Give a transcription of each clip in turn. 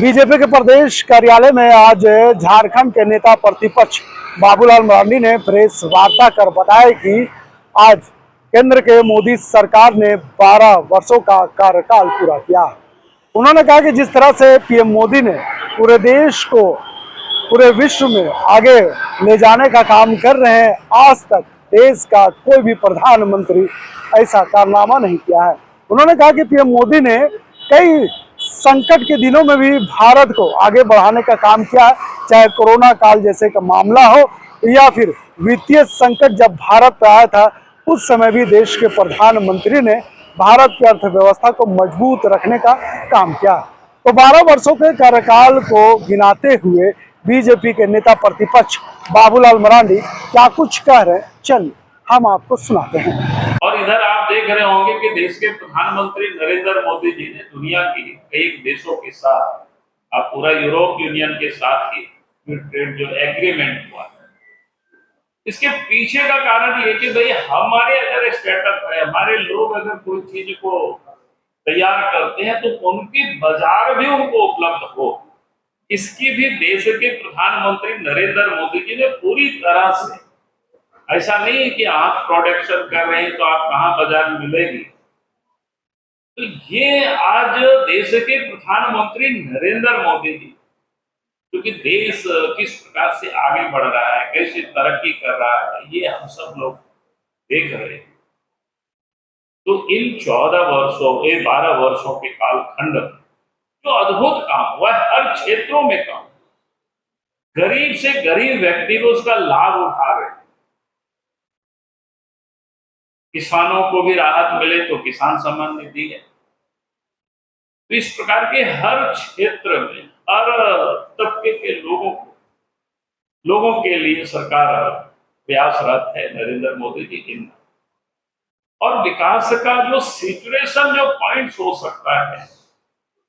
BJP के प्रदेश कार्यालय में आज झारखंड के नेता प्रतिपक्ष बाबूलाल मरांडी ने प्रेस वार्ता कर बताया कि आज केंद्र के मोदी सरकार ने 12 वर्षों का कार्यकाल पूरा किया। उन्होंने कहा कि जिस तरह से पीएम मोदी ने पूरे देश को पूरे विश्व में आगे ले जाने का काम कर रहे हैं, आज तक देश का कोई भी प्रधानमंत्री ऐसा कारनामा नहीं किया है। उन्होंने कहा कि पीएम मोदी ने कई संकट के दिनों में भी भारत को आगे बढ़ाने का काम किया है, चाहे कोरोना काल जैसे का मामला हो या फिर वित्तीय संकट जब भारत पे आया था, उस समय भी देश के प्रधानमंत्री ने भारत की अर्थव्यवस्था को मजबूत रखने का काम किया। तो 12 वर्षों के कार्यकाल को गिनाते हुए बीजेपी के नेता प्रतिपक्ष बाबूलाल मरांडी क्या कुछ कह रहे हैं, चलिए हम आपको सुनाते हैं। और इधर आप देख रहे होंगे कि देश के प्रधानमंत्री नरेंद्र मोदी जी ने दुनिया की कई देशों के साथ, आप पूरा यूरोप यूनियन के साथ ही ट्रेड जो एग्रीमेंट हुआ है, इसके पीछे का कारण ये कि भाई हमारे अगर स्टार्टअप है, हमारे लोग अगर कोई चीज को तैयार करते हैं तो उनकी बाजार भी उनको उपलब्ध हो, इसकी भी देश के प्रधानमंत्री नरेंद्र मोदी जी ने पूरी तरह से, ऐसा नहीं है कि आप प्रोडक्शन कर रहे हैं तो आप कहां बाजार में मिलेगी। तो ये आज देश के प्रधानमंत्री नरेंद्र मोदी जी, क्योंकि देश किस प्रकार से आगे बढ़ रहा है, कैसे तरक्की कर रहा है, ये हम सब लोग देख रहे हैं। तो इन 12 वर्षों के कालखंड में जो अद्भुत काम हुआ है, हर क्षेत्रों में काम, गरीब से गरीब व्यक्ति को उसका लाभ उठा रहे हैं। किसानों को भी राहत मिले तो किसान सम्मान निधि है। तो इस प्रकार के हर क्षेत्र में हर तबके के लोगों के लिए सरकार प्रयासरत है नरेंद्र मोदी जी की। और विकास का जो सिचुएशन, जो पॉइंट्स हो सकता है,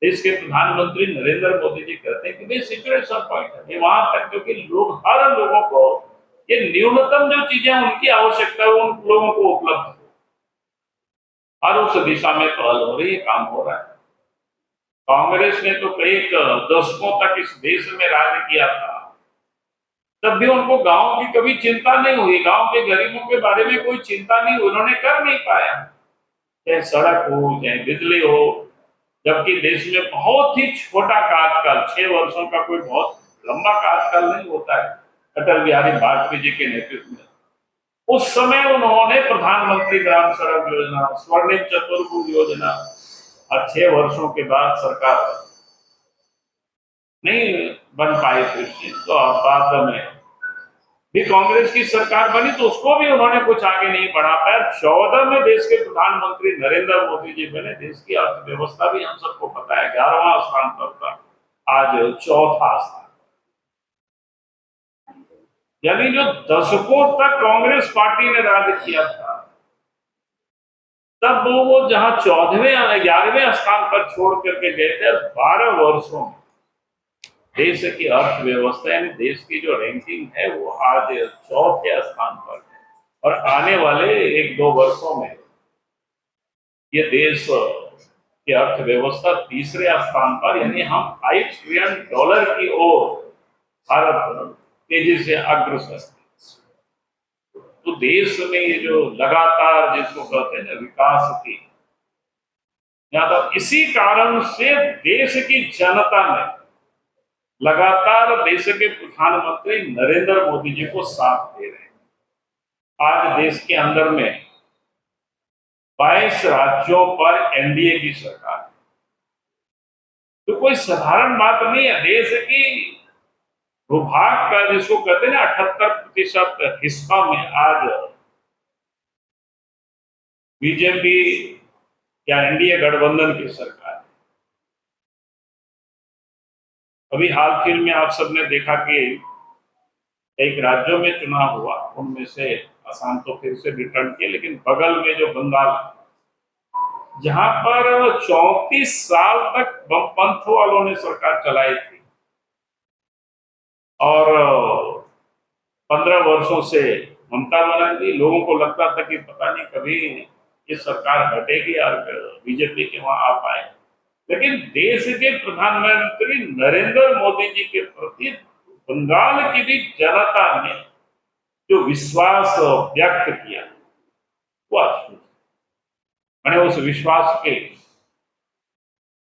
देश के प्रधानमंत्री नरेंद्र मोदी जी कहते हैं कि भाई सिचुएशन पॉइंट है वहां तक, क्योंकि लोग, हर लोगों को ये न्यूनतम जो चीजें उनकी आवश्यकता है उन लोगों को उपलब्ध हो, और उस दिशा में पहल हो रही है, काम हो रहा है। कांग्रेस ने तो कई दशकों तक इस देश में राज किया था, तब भी उनको गांव की कभी चिंता नहीं हुई, गांव के गरीबों के बारे में कोई चिंता नहीं हुई, उन्होंने कर नहीं पाया, चाहे सड़क हो चाहे बिजली हो। जबकि देश में बहुत ही छोटा कार्यकाल, 6 वर्षों का कोई बहुत लंबा कार्यकाल नहीं होता है, अटल बिहारी वाजपेयी जी के नेतृत्व में उस समय उन्होंने प्रधानमंत्री ग्राम सड़क योजना, स्वर्णिम चतुर्भुज योजना, और 6 वर्षों के बाद सरकार नहीं बन पाई थी, तो बाद में भी कांग्रेस की सरकार बनी तो उसको भी उन्होंने कुछ आगे नहीं बढ़ा पाया। 14 में देश के प्रधानमंत्री नरेंद्र मोदी जी बने, देश की अर्थव्यवस्था भी हम सबको पता है 11वां स्थान पर था, आज 4था स्थान। यानी जो दशकों तक कांग्रेस पार्टी ने राज किया था, तब वो जहां 14वें 11वें स्थान पर छोड़ करके गए थे, 12 वर्षों में देश की अर्थव्यवस्था यानी देश की जो रैंकिंग है वो आज 4थे स्थान पर है, और आने वाले 1-2 वर्षों में ये देश की अर्थव्यवस्था 3रे स्थान पर, यानी हम $5 ट्रिलियन की ओर भारत तेजी से अग्रसर। तो देश में ये जो लगातार, जिसको कहते हैं विकास की, इसी कारण से देश की जनता ने लगातार देश के प्रधानमंत्री नरेंद्र मोदी जी को साथ दे रहे हैं। आज देश के अंदर में 22 राज्यों पर एनडीए की सरकार है, तो कोई साधारण बात नहीं है। देश की भूभाग का, जिसको कहते हैं ना 78% हिस्सा में आज बीजेपी या एनडीए गठबंधन की सरकार है। अभी हाल फिल में आप सबने देखा कि एक राज्यों में चुनाव हुआ, उनमें से असम तो फिर से रिटर्न किए, लेकिन बगल में जो बंगाल, जहां पर 34 साल तक वामपंथ वालों ने सरकार चलाई थी और 15 वर्षों से ममता बनर्जी, लोगों को लगता था कि पता नहीं कभी ये सरकार हटेगी और बीजेपी के वहां आ पाए, लेकिन देश के प्रधानमंत्री नरेंद्र मोदी जी के प्रति बंगाल की भी जनता ने जो विश्वास व्यक्त किया वो अद्भुत। मैंने उस विश्वास के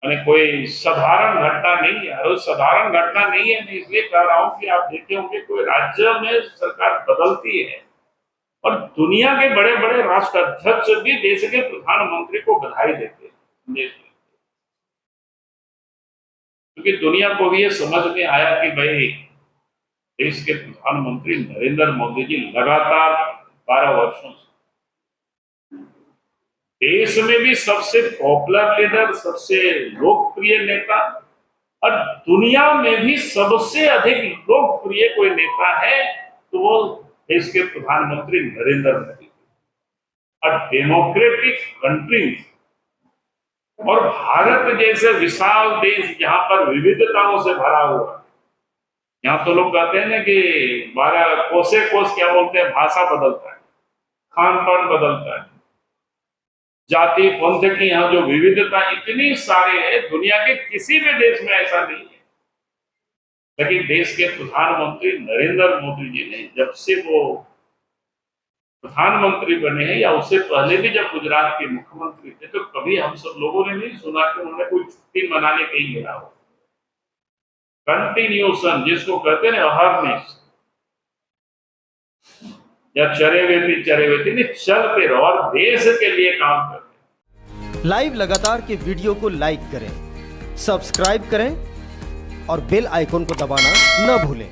मैंने कोई साधारण घटना नहीं है, और साधारण घटना नहीं है मैं इसलिए कह रहा हूं कि आप देखे होंगे कोई राज्य में सरकार बदलती है और दुनिया के बड़े बड़े राष्ट्र अध्यक्ष भी देश के प्रधानमंत्री को बधाई देते हैं, क्योंकि दुनिया को भी ये समझ में आया कि भाई देश के प्रधानमंत्री नरेंद्र मोदी जी लगातार 12 वर्षों से देश में भी सबसे पॉपुलर लीडर, सबसे लोकप्रिय नेता और दुनिया में भी सबसे अधिक लोकप्रिय कोई नेता है तो वो देश के प्रधानमंत्री नरेंद्र मोदी। और डेमोक्रेटिक कंट्री और भारत जैसे विशाल देश जहां पर विविधताओं से भरा हुआ, यहाँ तो लोग कहते हैं ना कि 12 कोसे कोस क्या बोलते हैं, भाषा बदलता है, खान पान बदलता है, जाति पंथ की यहाँ जो विविधता इतनी सारी है, दुनिया के किसी भी देश में ऐसा नहीं है। लेकिन देश के प्रधानमंत्री नरेंद्र मोदी जी ने जब से वो प्रधानमंत्री बने हैं या उससे पहले भी जब गुजरात के मुख्यमंत्री थे तो कभी हम सब लोगों ने नहीं सुना कि उन्होंने कोई छुट्टी मनाने कहीं गया हो। कंटिन्यूशन जिसको कहते हैं अहरनेस, या चरे वेती नहीं, चलते रहो और देश के लिए काम करते। लाइव लगातार के वीडियो को लाइक करें, सब्सक्राइब करें और बेल आइकन को दबाना न भूलें।